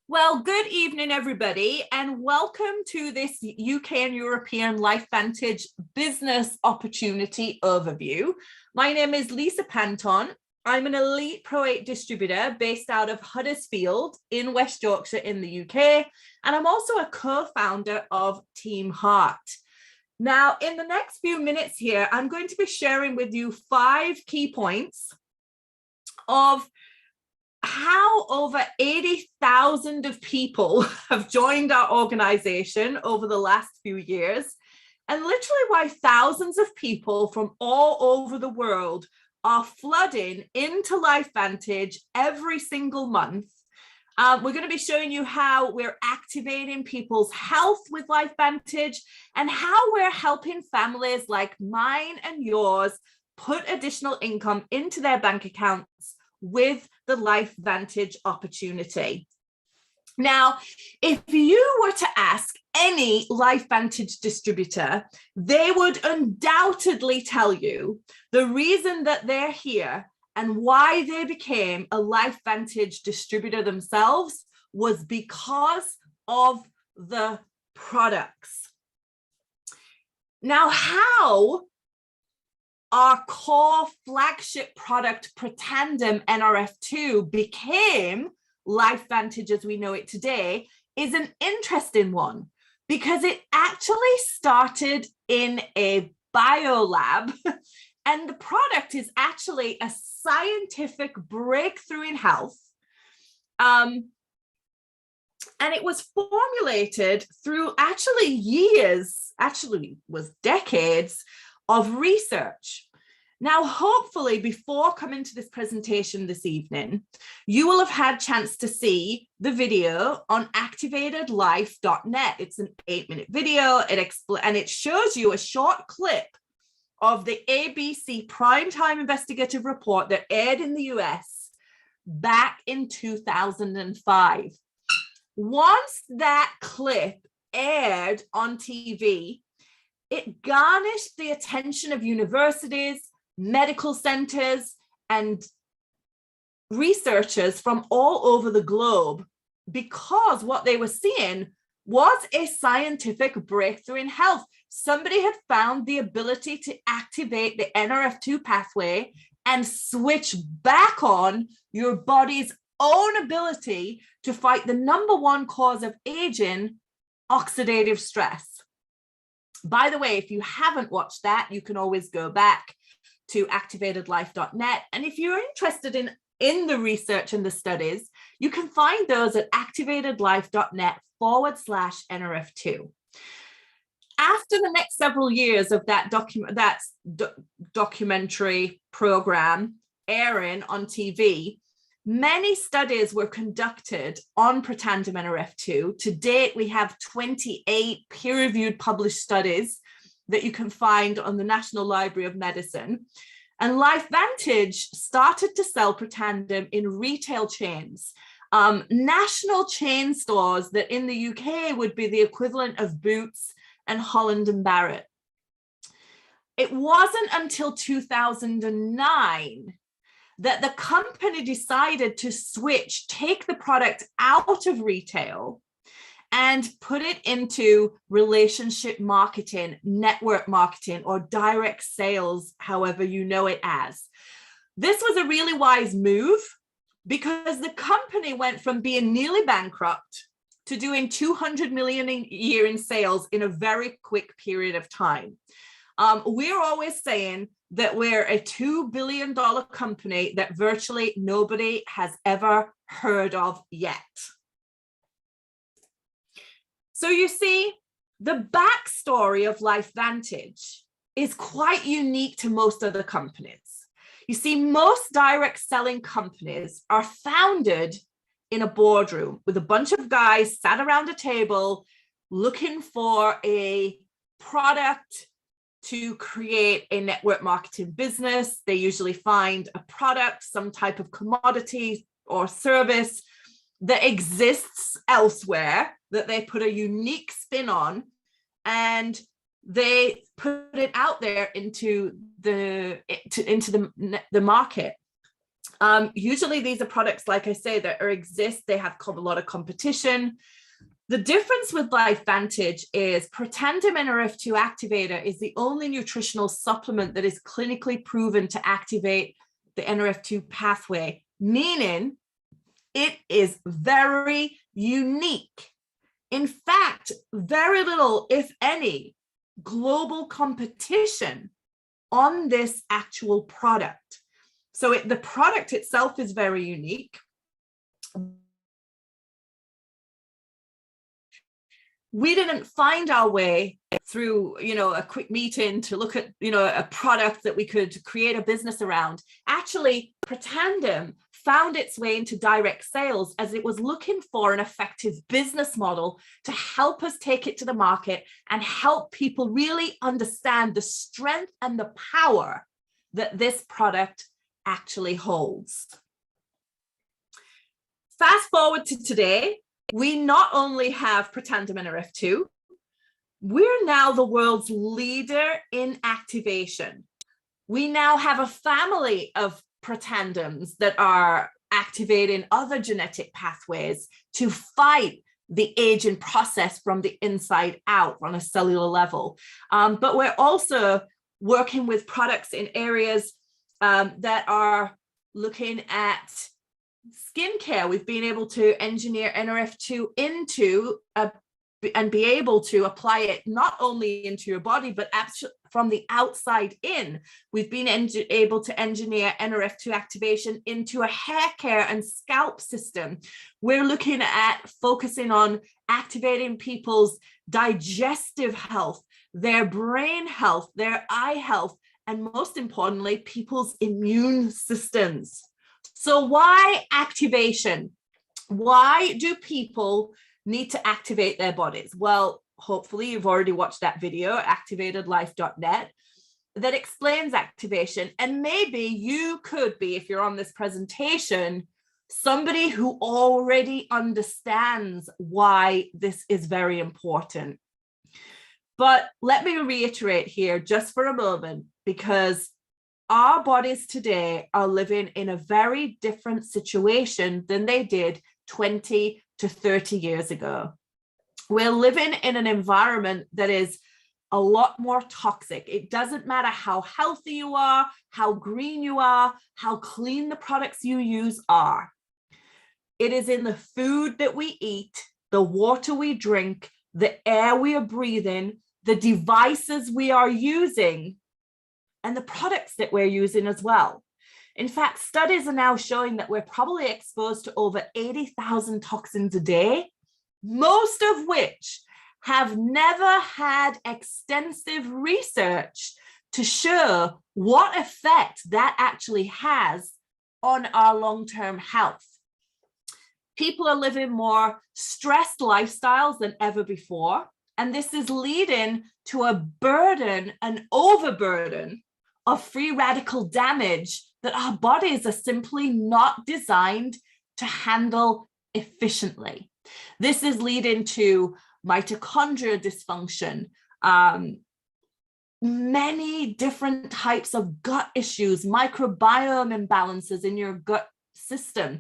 Well, good evening, everybody, and welcome to this UK and European LifeVantage business opportunity overview. My name is Lisa Panton. I'm an elite Pro 8 distributor based out of Huddersfield in West Yorkshire in the UK, and I'm also a co-founder of Team Heart. Now, in the next few minutes here, I'm going to be sharing with you 5 key points of how over 80,000 of people have joined our organization over the last few years, and literally why thousands of people from all over the world are flooding into LifeVantage every single month. We're going to be showing you how we're activating people's health with LifeVantage and how we're helping families like mine and yours put additional income into their bank accounts with the LifeVantage opportunity. Now, if you were to ask any LifeVantage distributor, they would undoubtedly tell you the reason that they're here and why they became a LifeVantage distributor themselves was because of the products. Now, how our core flagship product, Protandim Nrf2, became LifeVantage as we know it today is an interesting one because it actually started in a biolab and the product is actually a scientific breakthrough in health. And it was formulated through decades of research. Now, hopefully, before coming to this presentation this evening, you will have had a chance to see the video on activatedlife.net. It's an 8-minute video. It shows you a short clip of the ABC primetime investigative report that aired in the US back in 2005. Once that clip aired on TV, it garnished the attention of universities, medical centers, and researchers from all over the globe because what they were seeing was a scientific breakthrough in health. Somebody had found the ability to activate the Nrf2 pathway and switch back on your body's own ability to fight the #1 cause of aging, oxidative stress. By the way, if you haven't watched that, you can always go back to activatedlife.net. And if you're interested in the research and the studies, you can find those at activatedlife.net/Nrf2. After the next several years of that documentary program airing on TV, many studies were conducted on Protandim Nrf2. To date, we have 28 peer-reviewed published studies that you can find on the National Library of Medicine. And LifeVantage started to sell Protandim in retail chains, national chain stores that in the UK would be the equivalent of Boots and Holland & Barrett. It wasn't until 2009 that the company decided to take the product out of retail and put it into relationship marketing, network marketing, or direct sales, however you know it as. This was a really wise move because the company went from being nearly bankrupt to doing 200 million a year in sales in a very quick period of time. We're always saying that we're a $2 billion company that virtually nobody has ever heard of yet. So you see, the backstory of LifeVantage is quite unique to most other companies. You see, most direct selling companies are founded in a boardroom with a bunch of guys sat around a table looking for a product to create a network marketing business. They usually find a product, some type of commodity or service that exists elsewhere that they put a unique spin on, and they put it out there into the market. Usually these are products, like I say, that exist. They have a lot of competition. The difference with LifeVantage is Protandim Nrf2 activator is the only nutritional supplement that is clinically proven to activate the Nrf2 pathway, meaning it is very unique. In fact, very little, if any, global competition on this actual product. So the product itself is very unique. We didn't find our way through, a quick meeting to look at, a product that we could create a business around. Actually, Protandim found its way into direct sales as it was looking for an effective business model to help us take it to the market and help people really understand the strength and the power that this product actually holds. Fast forward to today, we not only have Protandim Nrf2, we're now the world's leader in activation. We now have a family of protandims that are activating other genetic pathways to fight the aging process from the inside out on a cellular level. But we're also working with products in areas that are looking at skincare. We've been able to engineer Nrf2 into and be able to apply it not only into your body, but actually from the outside in. We've been able to engineer Nrf2 activation into a hair care and scalp system. We're looking at focusing on activating people's digestive health, their brain health, their eye health, and most importantly, people's immune systems. So why activation? Why do people need to activate their bodies? Well, hopefully you've already watched that video, activatedlife.net, that explains activation. And maybe you could be, if you're on this presentation, somebody who already understands why this is very important. But let me reiterate here just for a moment, because our bodies today are living in a very different situation than they did 20 to 30 years ago. We're living in an environment that is a lot more toxic. It doesn't matter how healthy you are, how green you are, how clean the products you use are. It is in the food that we eat, the water we drink, the air we are breathing, the devices we are using, and the products that we're using as well. In fact, studies are now showing that we're probably exposed to over 80,000 toxins a day, most of which have never had extensive research to show what effect that actually has on our long-term health. People are living more stressed lifestyles than ever before, and this is leading to a burden, an overburden of free radical damage that our bodies are simply not designed to handle efficiently. This is leading to mitochondrial dysfunction, many different types of gut issues, microbiome imbalances in your gut system,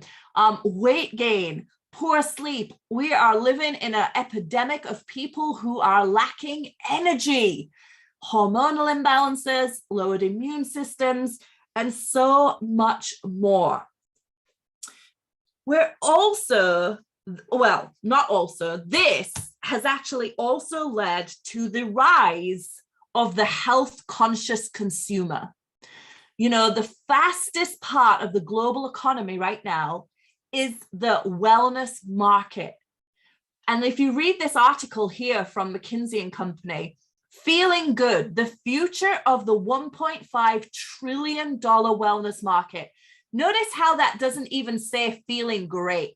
weight gain, poor sleep. We are living in an epidemic of people who are lacking energy, hormonal imbalances, lowered immune systems, and so much more. We're also, well, not also, this has actually also led to the rise of the health conscious consumer. You know, the fastest part of the global economy right now is the wellness market. And if you read this article here from McKinsey and Company, feeling good, the future of the $1.5 trillion wellness market. Notice how that doesn't even say feeling great.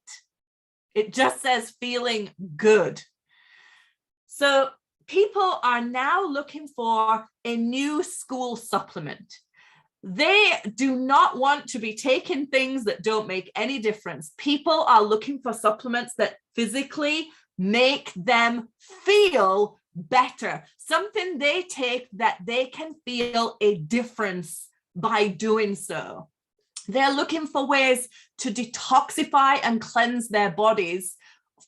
It just says feeling good. So people are now looking for a new school supplement. They do not want to be taking things that don't make any difference. People are looking for supplements that physically make them feel better, something they take that they can feel a difference by doing so. They're looking for ways to detoxify and cleanse their bodies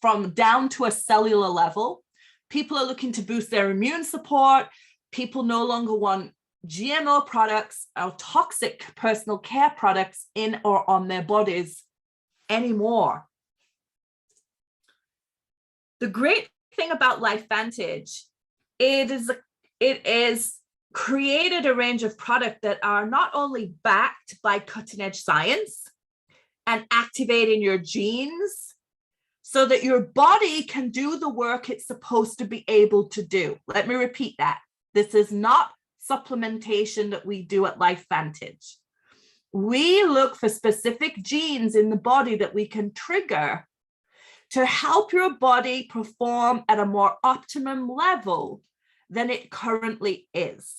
from down to a cellular level. People are looking to boost their immune support. People no longer want GMO products or toxic personal care products in or on their bodies anymore. The great thing about LifeVantage, it is created a range of products that are not only backed by cutting-edge science and activating your genes so that your body can do the work it's supposed to be able to do. Let me repeat that. This is not supplementation that we do at LifeVantage. We look for specific genes in the body that we can trigger to help your body perform at a more optimum level than it currently is.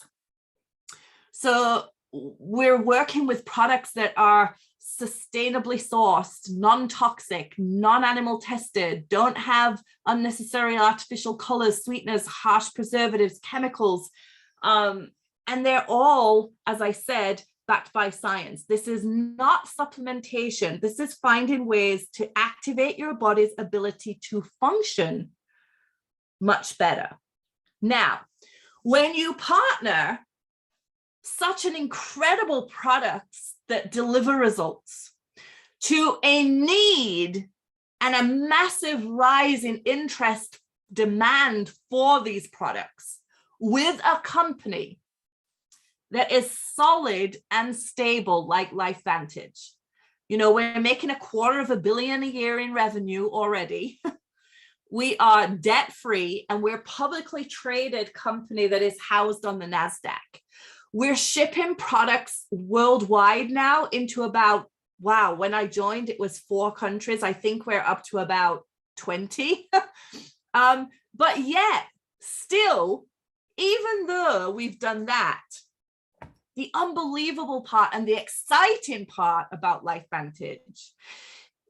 So we're working with products that are sustainably sourced, non-toxic, non-animal tested, don't have unnecessary artificial colors, sweeteners, harsh preservatives, chemicals. And they're all, as I said, backed by science. This is not supplementation. This is finding ways to activate your body's ability to function much better. Now, when you partner such an incredible products that deliver results to a need and a massive rise in interest demand for these products with a company that is solid and stable like LifeVantage. You know, we're making $250 million a year in revenue already. We are debt-free and we're a publicly traded company that is housed on the NASDAQ. We're shipping products worldwide now into about, wow, when I joined, it was 4 countries. I think we're up to about 20. But yet, still, even though we've done that, the unbelievable part and the exciting part about LifeVantage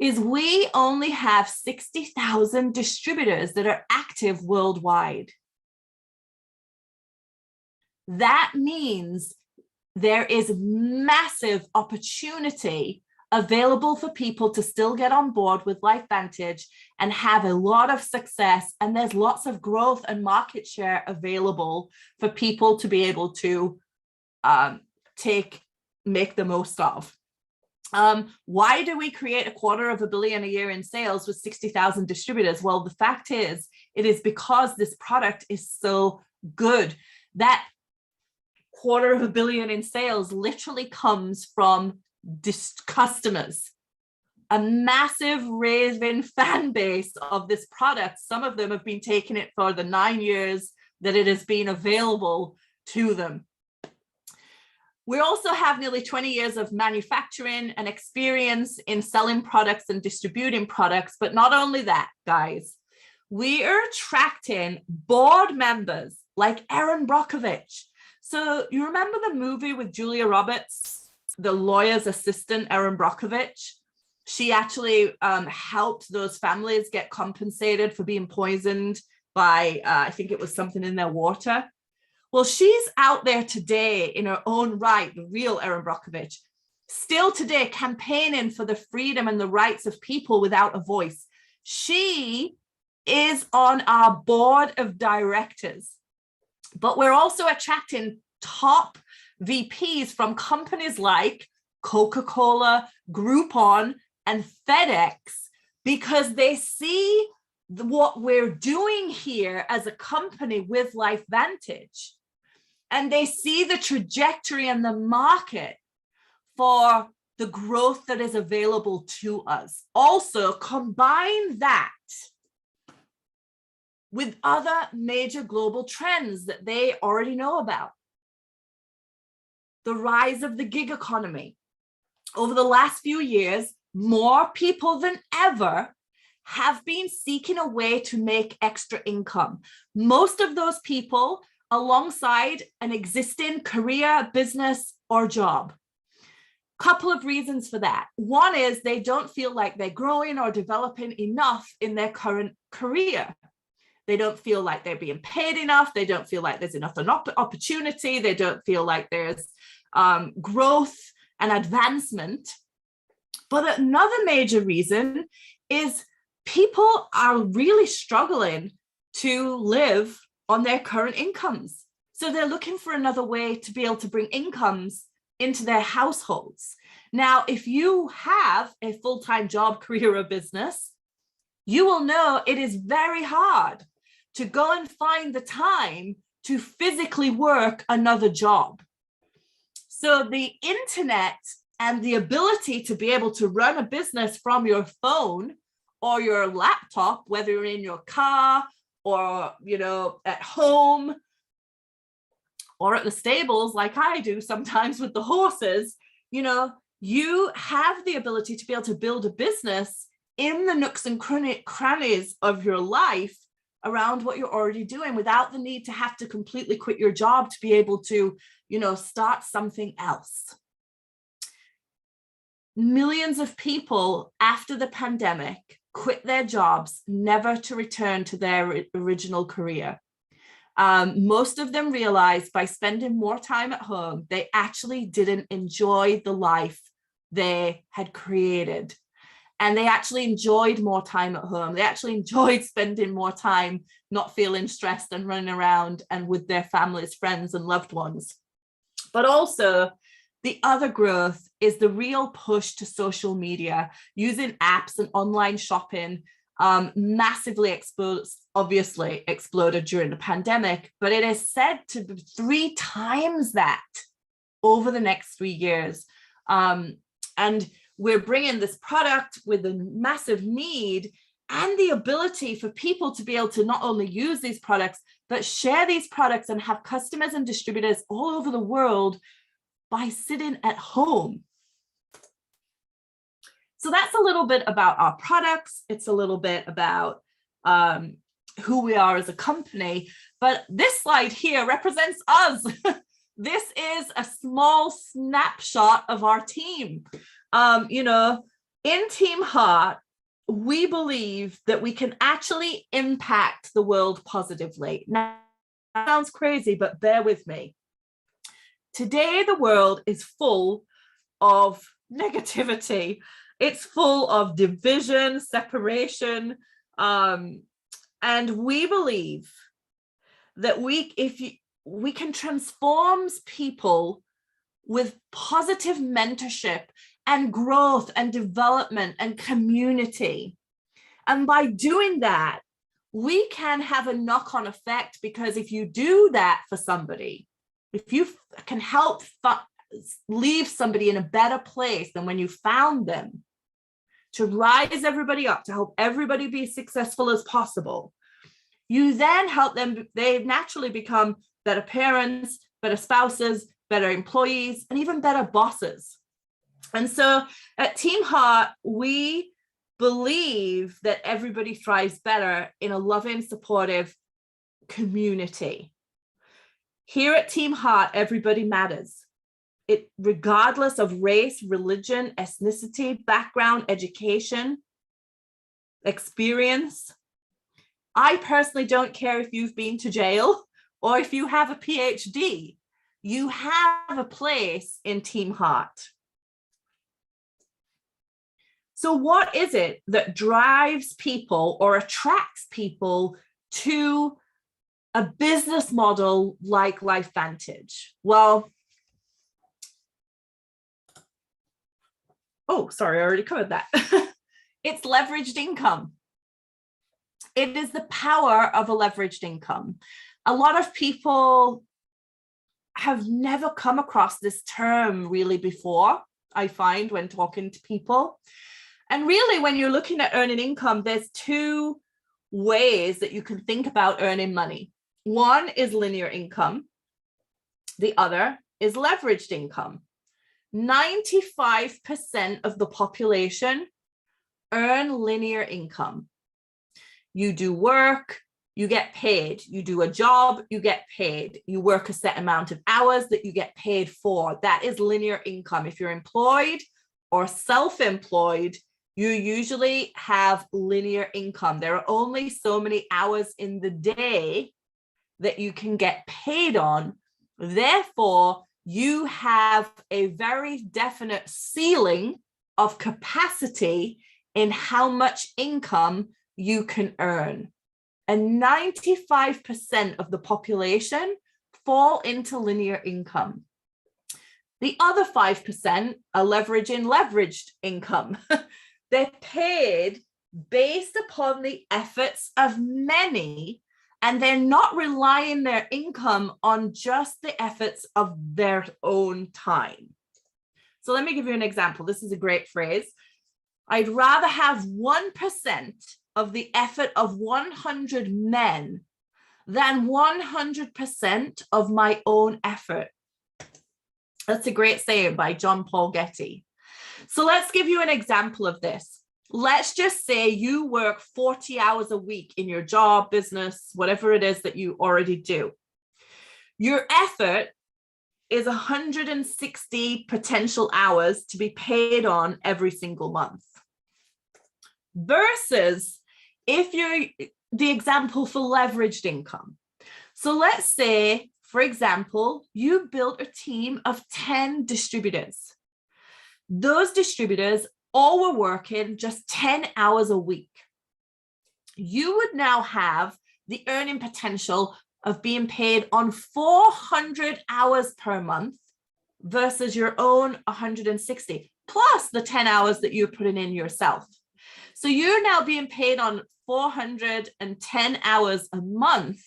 is we only have 60,000 distributors that are active worldwide. That means there is massive opportunity available for people to still get on board with LifeVantage and have a lot of success. And there's lots of growth and market share available for people to be able to make the most of. Why do we create $250 million a year in sales with 60,000 distributors? Well, the fact is, it is because this product is so good. That $250 million in sales literally comes from customers, a massive raving fan base of this product. Some of them have been taking it for the 9 years that it has been available to them. We also have nearly 20 years of manufacturing and experience in selling products and distributing products. But not only that, guys, we are attracting board members like Erin Brockovich. So you remember the movie with Julia Roberts, the lawyer's assistant, Erin Brockovich? She actually helped those families get compensated for being poisoned by, I think it was something in their water. Well, she's out there today in her own right, the real Erin Brockovich, still today campaigning for the freedom and the rights of people without a voice. She is on our board of directors, but we're also attracting top VPs from companies like Coca-Cola, Groupon, and FedEx because they see what we're doing here as a company with LifeVantage. And they see the trajectory and the market for the growth that is available to us. Also, combine that with other major global trends that they already know about. The rise of the gig economy. Over the last few years, more people than ever have been seeking a way to make extra income. Most of those people alongside an existing career, business, or job. Couple of reasons for that. One is they don't feel like they're growing or developing enough in their current career. They don't feel like they're being paid enough. They don't feel like there's enough opportunity. They don't feel like there's growth and advancement But another major reason is people are really struggling to live on their current incomes. So they're looking for another way to be able to bring incomes into their households. Now, if you have a full-time job, career, or business, you will know it is very hard to go and find the time to physically work another job. So the internet and the ability to be able to run a business from your phone or your laptop, whether you're in your car or, at home or at the stables, like I do sometimes with the horses, you have the ability to be able to build a business in the nooks and crannies of your life around what you're already doing without the need to have to completely quit your job to be able to, start something else. Millions of people after the pandemic quit their jobs, never to return to their original career. Most of them realized by spending more time at home, they actually didn't enjoy the life they had created. And they actually enjoyed more time at home. They actually enjoyed spending more time not feeling stressed and running around and with their families, friends, and loved ones. But also, the other growth is the real push to social media, using apps and online shopping. Massively exploded during the pandemic, but it is said to be 3 times that over the next 3 years. And we're bringing this product with a massive need and the ability for people to be able to not only use these products, but share these products and have customers and distributors all over the world by sitting at home. So that's a little bit about our products. It's a little bit about who we are as a company. But this slide here represents us. This is a small snapshot of our team. In Team Heart, we believe that we can actually impact the world positively. Now, that sounds crazy, but bear with me. Today, the world is full of negativity. It's full of division, separation, and we believe that we can transform people with positive mentorship and growth and development and community. And by doing that, we can have a knock-on effect, because if you do that for somebody, if you can help leave somebody in a better place than when you found them, to rise everybody up, to help everybody be as successful as possible, you then help them, they naturally become better parents, better spouses, better employees, and even better bosses. And so at Team Heart, we believe that everybody thrives better in a loving, supportive community. Here at Team Heart, everybody matters. Regardless of race, religion, ethnicity, background, education, experience. I personally don't care if you've been to jail or if you have a PhD. You have a place in Team Heart. So what is it that drives people or attracts people to a business model like LifeVantage? Well, oh, sorry, I already covered that. It's leveraged income. It is the power of a leveraged income. A lot of people have never come across this term really before, I find, when talking to people. And really, when you're looking at earning income, there's 2 ways that you can think about earning money. One is linear income. The other is leveraged income. 95% of the population earn linear income. You do work, you get paid. You do a job, you get paid. You work a set amount of hours that you get paid for. That is linear income. If you're employed or self-employed, you usually have linear income. There are only so many hours in the day that you can get paid on. Therefore, you have a very definite ceiling of capacity in how much income you can earn. And 95% of the population fall into linear income. The other 5% are leveraging leveraged income. They're paid based upon the efforts of many, and they're not relying their income on just the efforts of their own time. So let me give you an example. This is a great phrase. I'd rather have 1% of the effort of 100 men than 100% of my own effort. That's a great saying by John Paul Getty. So let's give you an example of this. Let's just say you work 40 hours a week in your job, business, whatever it is that you already do. Your effort is 160 potential hours to be paid on every single month. Versus if you're the example for leveraged income. So let's say, for example, you built a team of 10 distributors. Those distributors all were working just 10 hours a week. You would now have the earning potential of being paid on 400 hours per month versus your own 160, plus the 10 hours that you're putting in yourself. So you're now being paid on 410 hours a month,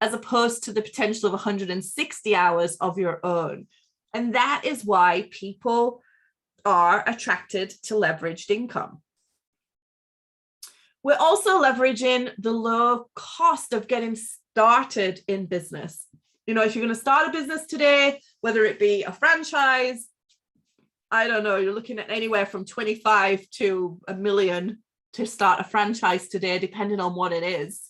as opposed to the potential of 160 hours of your own. And that is why people are attracted to leveraged income. We're also leveraging the low cost of getting started in business. You know, if you're going to start a business today, whether it be a franchise, I don't know, you're looking at anywhere from 25 to $1 million to start a franchise today, depending on what it is.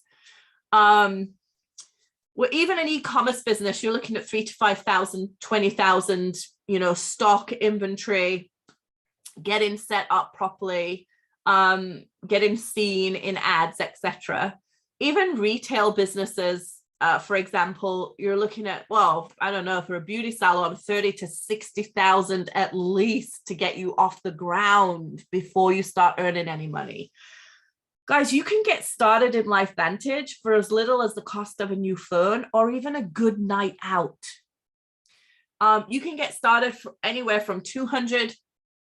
Well, even an e-commerce business, you're looking at 3,000 to 5,000, 20,000, you know, stock inventory, getting set up properly, getting seen in ads, etc. Even retail businesses, for example, you're looking at, well, I don't know, for a beauty salon, 30 to 60,000 at least to get you off the ground before you start earning any money. Guys, you can get started in LifeVantage for as little as the cost of a new phone or even a good night out. You can get started for anywhere from 200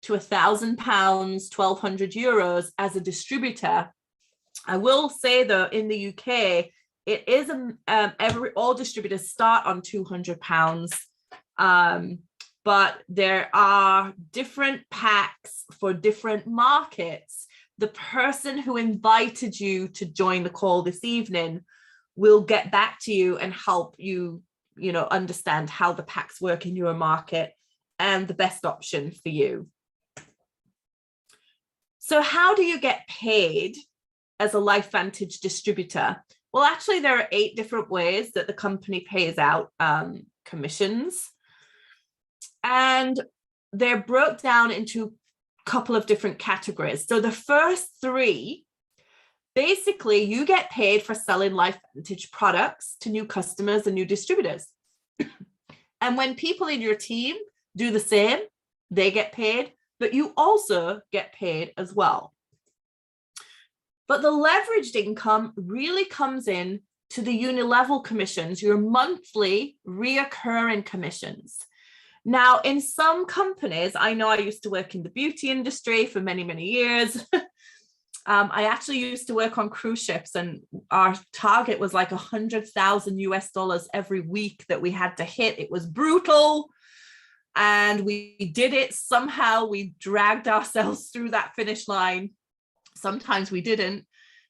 to £1,000, 1,200 euros as a distributor. I will say though, in the UK, it is all distributors start on £200, but there are different packs for different markets. The person who invited you to join the call this evening will get back to you and help you, you know, understand how the packs work in your market and the best option for you. So how do you get paid as a LifeVantage distributor? Well, actually, there are 8 different ways that the company pays out commissions. And they're broke down into couple of different categories. So the first 3, basically you get paid for selling LifeVantage products to new customers and new distributors. And when people in your team do the same, they get paid, but you also get paid as well. But the leveraged income really comes in to the unilevel commissions, your monthly reoccurring commissions. Now, in some companies, I know I used to work in the beauty industry for many, many years. I actually used to work on cruise ships, and our target was like $100,000 every week that we had to hit. It was brutal, and we did it. Somehow we dragged ourselves through that finish line. Sometimes we didn't.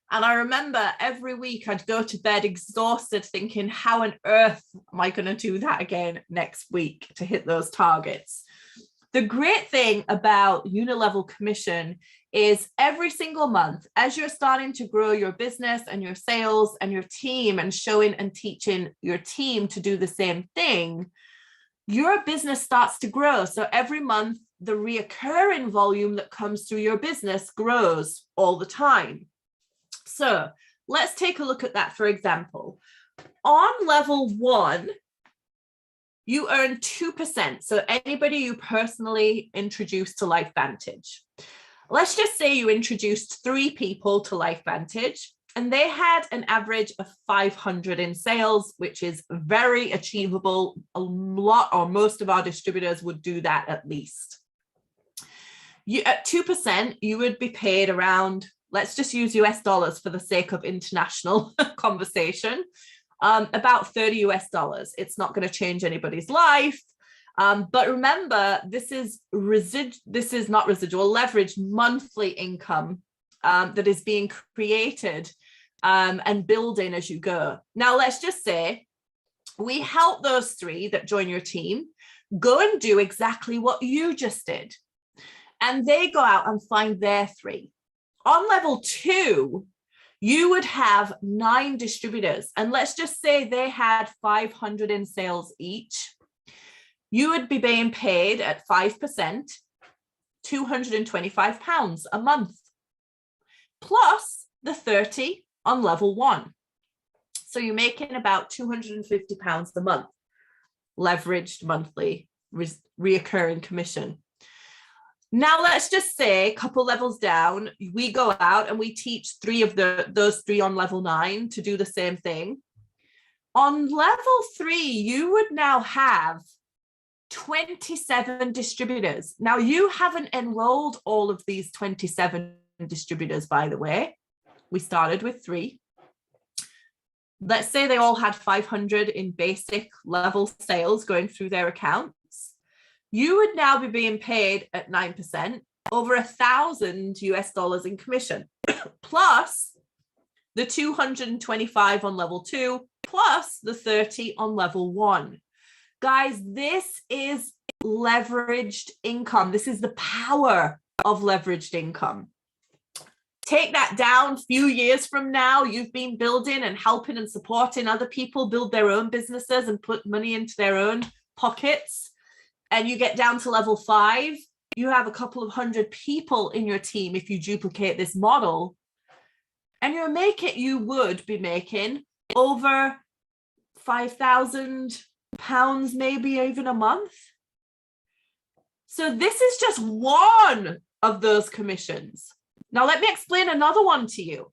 And I remember every week I'd go to bed exhausted thinking, how on earth am I going to do that again next week to hit those targets? The great thing about unilevel commission is every single month, as you're starting to grow your business and your sales and your team and showing and teaching your team to do the same thing, your business starts to grow. So every month, the reoccurring volume that comes through your business grows all the time. So let's take a look at that. For example, on level 1, you earn 2%. So anybody you personally introduced to LifeVantage. Let's just say you introduced 3 people to LifeVantage and they had an average of 500 in sales, which is very achievable. A lot or most of our distributors would do that at least. At 2%, you would be paid around, let's just use US dollars for the sake of international conversation, about $30 US. It's not going to change anybody's life. But remember, this is not residual, leveraged monthly income that is being created and building as you go. Now, let's just say we help those 3 that join your team go and do exactly what you just did. And they go out and find their 3. On level 2, you would have 9 distributors. And let's just say they had 500 in sales each. You would be being paid at 5%, £225 a month, plus the 30 on level 1. So you're making about £250 a month, leveraged monthly, reoccurring commission. Now, let's just say a couple levels down, we go out and we teach 3 of those 3 on level 9 to do the same thing. On level 3, you would now have 27 distributors. Now, you haven't enrolled all of these 27 distributors, by the way. We started with 3. Let's say they all had 500 in basic level sales going through their accounts. You would now be being paid at 9%, over $1,000 US in commission, plus the 225 on level 2, plus the 30 on level 1. Guys, this is leveraged income. This is the power of leveraged income. Take that down a few years from now, you've been building and helping and supporting other people build their own businesses and put money into their own pockets. And you get down to level 5, you have a couple of hundred people in your team if you duplicate this model. And you would be making over £5,000 maybe even a month. So this is just one of those commissions. Now let me explain another one to you.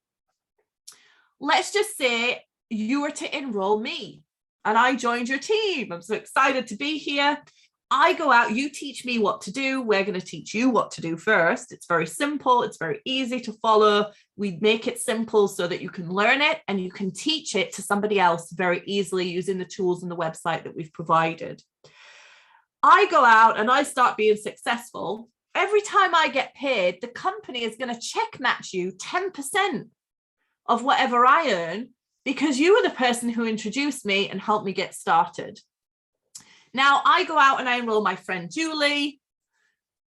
Let's just say you were to enroll me and I joined your team. I'm so excited to be here. I go out, you teach me what to do. We're going to teach you what to do first. It's very simple. It's very easy to follow. We make it simple so that you can learn it and you can teach it to somebody else very easily using the tools and the website that we've provided. I go out and I start being successful. Every time I get paid, the company is going to check match you 10% of whatever I earn because you were the person who introduced me and helped me get started. Now I go out and I enroll my friend Julie.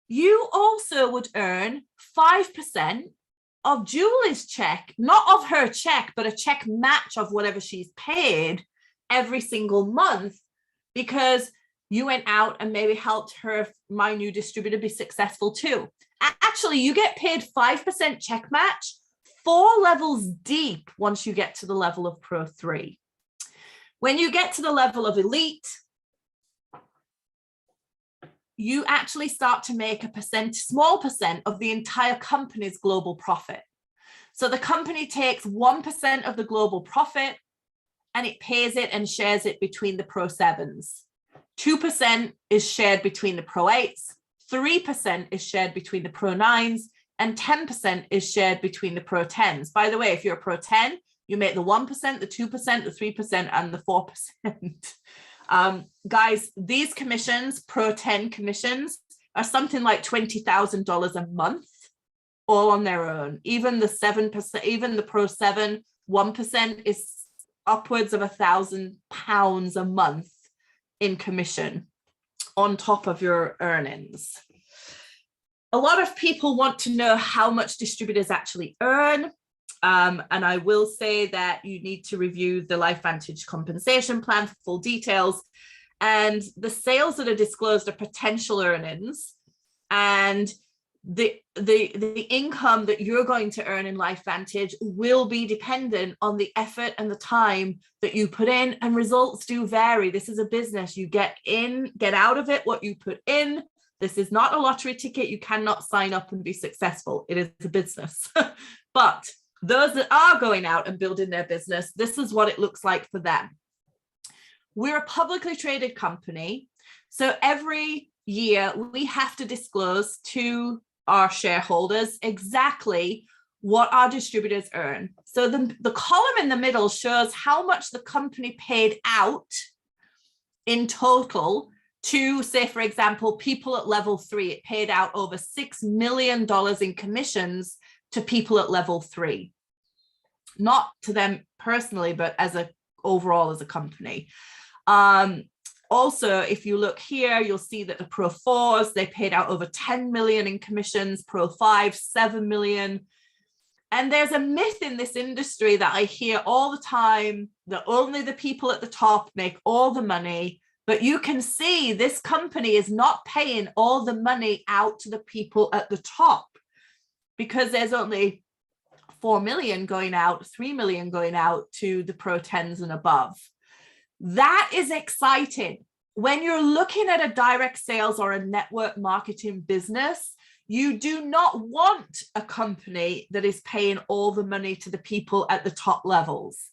You also would earn 5% of Julie's check, not of her check, but a check match of whatever she's paid every single month because you went out and maybe helped her, my new distributor, be successful too. Actually, you get paid 5% check match 4 levels deep once you get to the level of Pro 3. When you get to the level of Elite, you actually start to make a small percent of the entire company's global profit. So the company takes 1% of the global profit and it pays it and shares it between the Pro 7s. 2% is shared between the Pro 8s, 3% is shared between the Pro 9s, and 10% is shared between the Pro 10s. By the way, if you're a Pro 10, you make the 1%, the 2%, the 3%, and the 4%. Guys, these commissions, Pro 10 commissions, are something like $20,000 a month, all on their own. Even the 7%, even the Pro 7, 1% is upwards of £1,000 a month in commission on top of your earnings. A lot of people want to know how much distributors actually earn. And I will say that you need to review the LifeVantage compensation plan for full details. And the sales that are disclosed are potential earnings. And the income that you're going to earn in LifeVantage will be dependent on the effort and the time that you put in, and results do vary. This is a business. You get out of it what you put in. This is not a lottery ticket. You cannot sign up and be successful. It is a business. But those that are going out and building their business, this is what it looks like for them. We're a publicly traded company, so every year we have to disclose to our shareholders exactly what our distributors earn. So the column in the middle shows how much the company paid out in total to, say, for example, people at level 3. It paid out over $6 million in commissions to people at level 3. Not to them personally, but overall as a company. Also, if you look here, you'll see that the Pro 4s, they paid out over 10 million in commissions, Pro 5, 7 million. And there's a myth in this industry that I hear all the time that only the people at the top make all the money. But you can see this company is not paying all the money out to the people at the top, because there's only 4 million going out, 3 million going out to the Pro 10s and above. That is exciting. When you're looking at a direct sales or a network marketing business, you do not want a company that is paying all the money to the people at the top levels.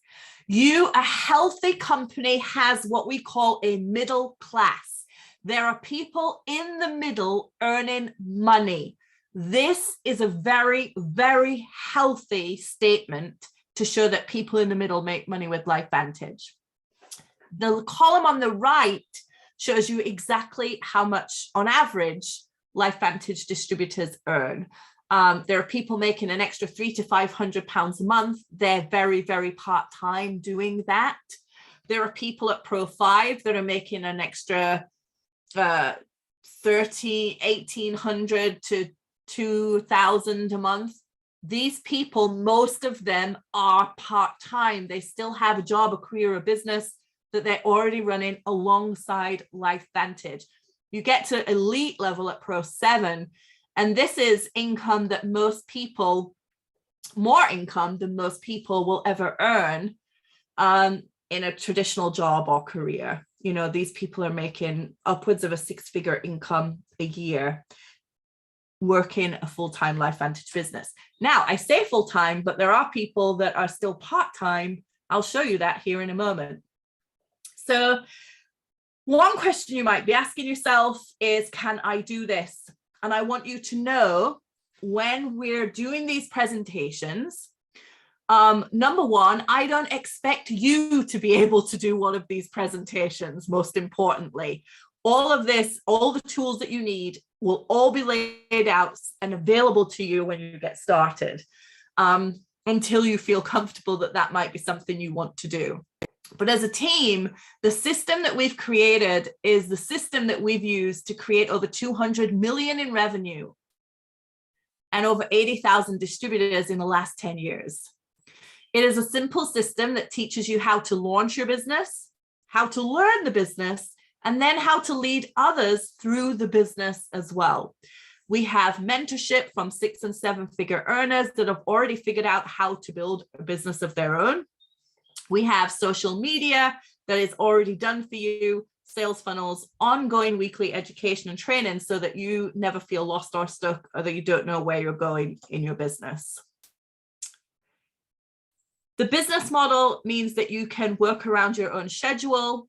A healthy company has what we call a middle class. There are people in the middle earning money. This is a very, very healthy statement to show that people in the middle make money with LifeVantage. The column on the right shows you exactly how much, on average, LifeVantage distributors earn. There are people making an extra £300 to £500 a month. They're very, very part-time doing that. There are people at Pro 5 that are making an extra $1,800 to $2,000 a month. These people, most of them are part-time. They still have a job, a career, a business that they're already running alongside LifeVantage. You get to elite level at Pro 7, and this is income that most people, more income than most people will ever earn in a traditional job or career. You know, these people are making upwards of a 6-figure income a year working a full-time LifeVantage business. Now, I say full-time, but there are people that are still part-time. I'll show you that here in a moment. So one question you might be asking yourself is, can I do this? And I want you to know, when we're doing these presentations, number one, I don't expect you to be able to do one of these presentations. Most importantly, all of this, all the tools that you need will all be laid out and available to you when you get started, until you feel comfortable that that might be something you want to do. But as a team, the system that we've created is the system that we've used to create over 200 million in revenue and over 80,000 distributors in the last 10 years. It is a simple system that teaches you how to launch your business, how to learn the business, and then how to lead others through the business as well. We have mentorship from 6- and 7-figure earners that have already figured out how to build a business of their own. We have social media that is already done for you, sales funnels, ongoing weekly education and training so that you never feel lost or stuck, or that you don't know where you're going in your business. The business model means that you can work around your own schedule.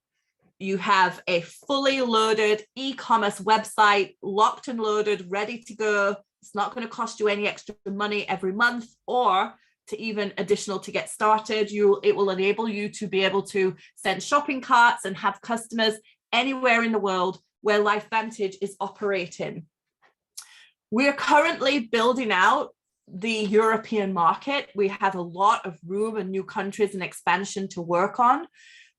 You have a fully loaded e-commerce website, locked and loaded, ready to go. It's not going to cost you any extra money every month or to even additional to get started. It will enable you to be able to send shopping carts and have customers anywhere in the world where LifeVantage is operating. We're currently building out the European market. We have a lot of room and new countries and expansion to work on,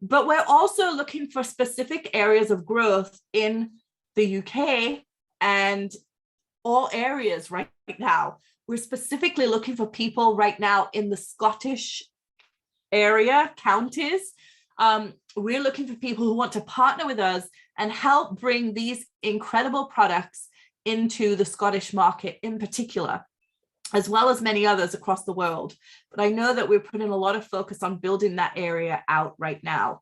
but we're also looking for specific areas of growth in the UK and all areas right now. We're specifically looking for people right now in the Scottish area, counties. We're looking for people who want to partner with us and help bring these incredible products into the Scottish market in particular, as well as many others across the world. But I know that we're putting a lot of focus on building that area out right now.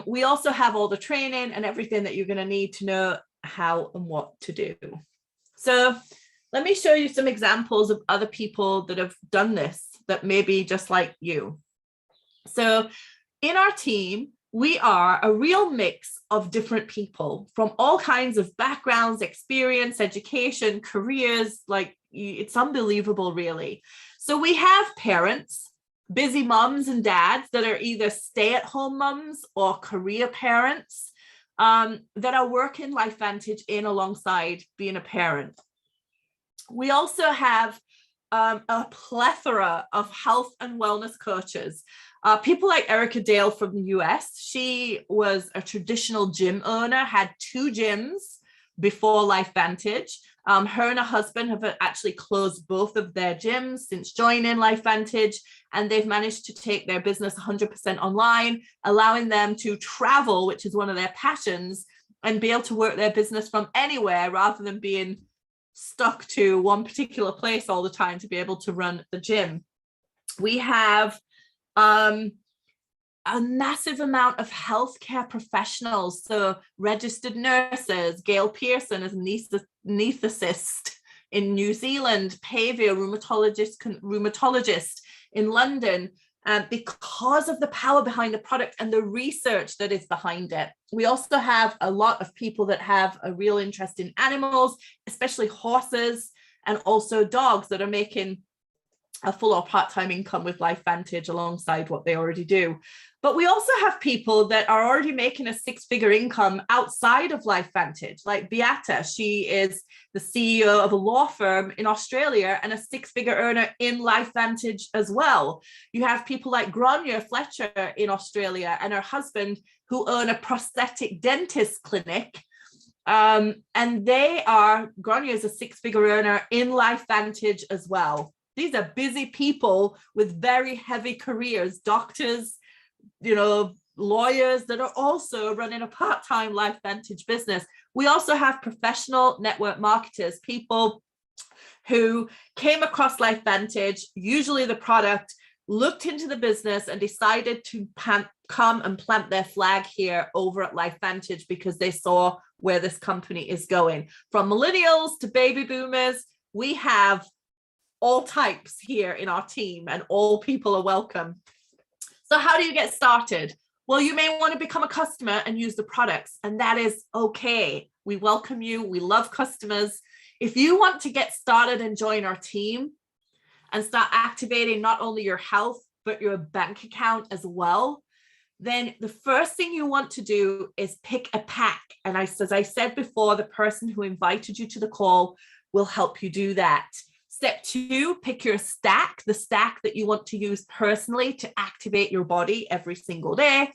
We also have all the training and everything that you're going to need to know how and what to do. So let me show you some examples of other people that have done this that may be just like you. So in our team, we are a real mix of different people from all kinds of backgrounds, experience, education, careers. Like, it's unbelievable, really. So we have parents, busy moms and dads that are either stay-at-home moms or career parents that are working LifeVantage in alongside being a parent. We also have a plethora of health and wellness coaches. People like Erica Dale from the US. She was a traditional gym owner, had 2 gyms before LifeVantage. Her and her husband have actually closed both of their gyms since joining LifeVantage, and they've managed to take their business 100% online, allowing them to travel, which is one of their passions, and be able to work their business from anywhere rather than being stuck to one particular place all the time to be able to run the gym. We have a massive amount of healthcare professionals, so registered nurses. Gail Pearson is an anaesthetist in New Zealand, Pavia, rheumatologist in London, because of the power behind the product and the research that is behind it. We also have a lot of people that have a real interest in animals, especially horses, and also dogs that are making a full or part-time income with LifeVantage alongside what they already do. But we also have people that are already making a 6-figure income outside of LifeVantage, like Beata. She is the CEO of a law firm in Australia and a 6-figure earner in LifeVantage as well. You have people like Grania Fletcher in Australia and her husband, who own a prosthetic dentist clinic. And Grania is a 6-figure earner in LifeVantage as well. These are busy people with very heavy careers, doctors, lawyers that are also running a part-time LifeVantage business. We also have professional network marketers, people who came across LifeVantage, usually the product, looked into the business and decided to come and plant their flag here over at LifeVantage because they saw where this company is going. From millennials to baby boomers, we have all types here in our team, and all people are welcome. So how do you get started? Well, you may want to become a customer and use the products, and that is okay. We welcome you. We love customers. If you want to get started and join our team and start activating not only your health, but your bank account as well, then the first thing you want to do is pick a pack. And as I said before, the person who invited you to the call will help you do that. Step 2, pick your stack, the stack that you want to use personally to activate your body every single day.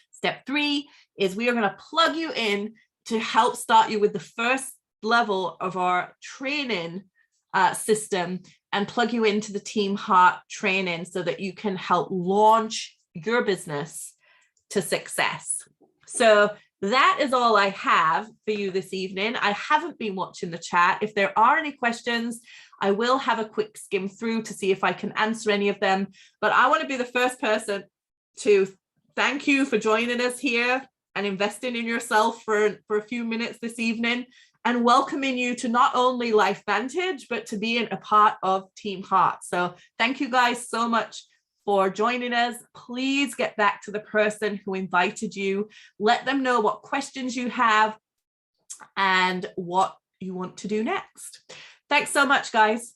Step 3 is we are going to plug you in to help start you with the first level of our training system and plug you into the Team Heart training so that you can help launch your business to success. So that is all I have for you this evening. I haven't been watching the chat. If there are any questions, I will have a quick skim through to see if I can answer any of them. But I want to be the first person to thank you for joining us here and investing in yourself for a few minutes this evening, and welcoming you to not only LifeVantage, but to being a part of Team Heart. So thank you guys so much for joining us. Please get back to the person who invited you. Let them know what questions you have and what you want to do next. Thanks so much, guys.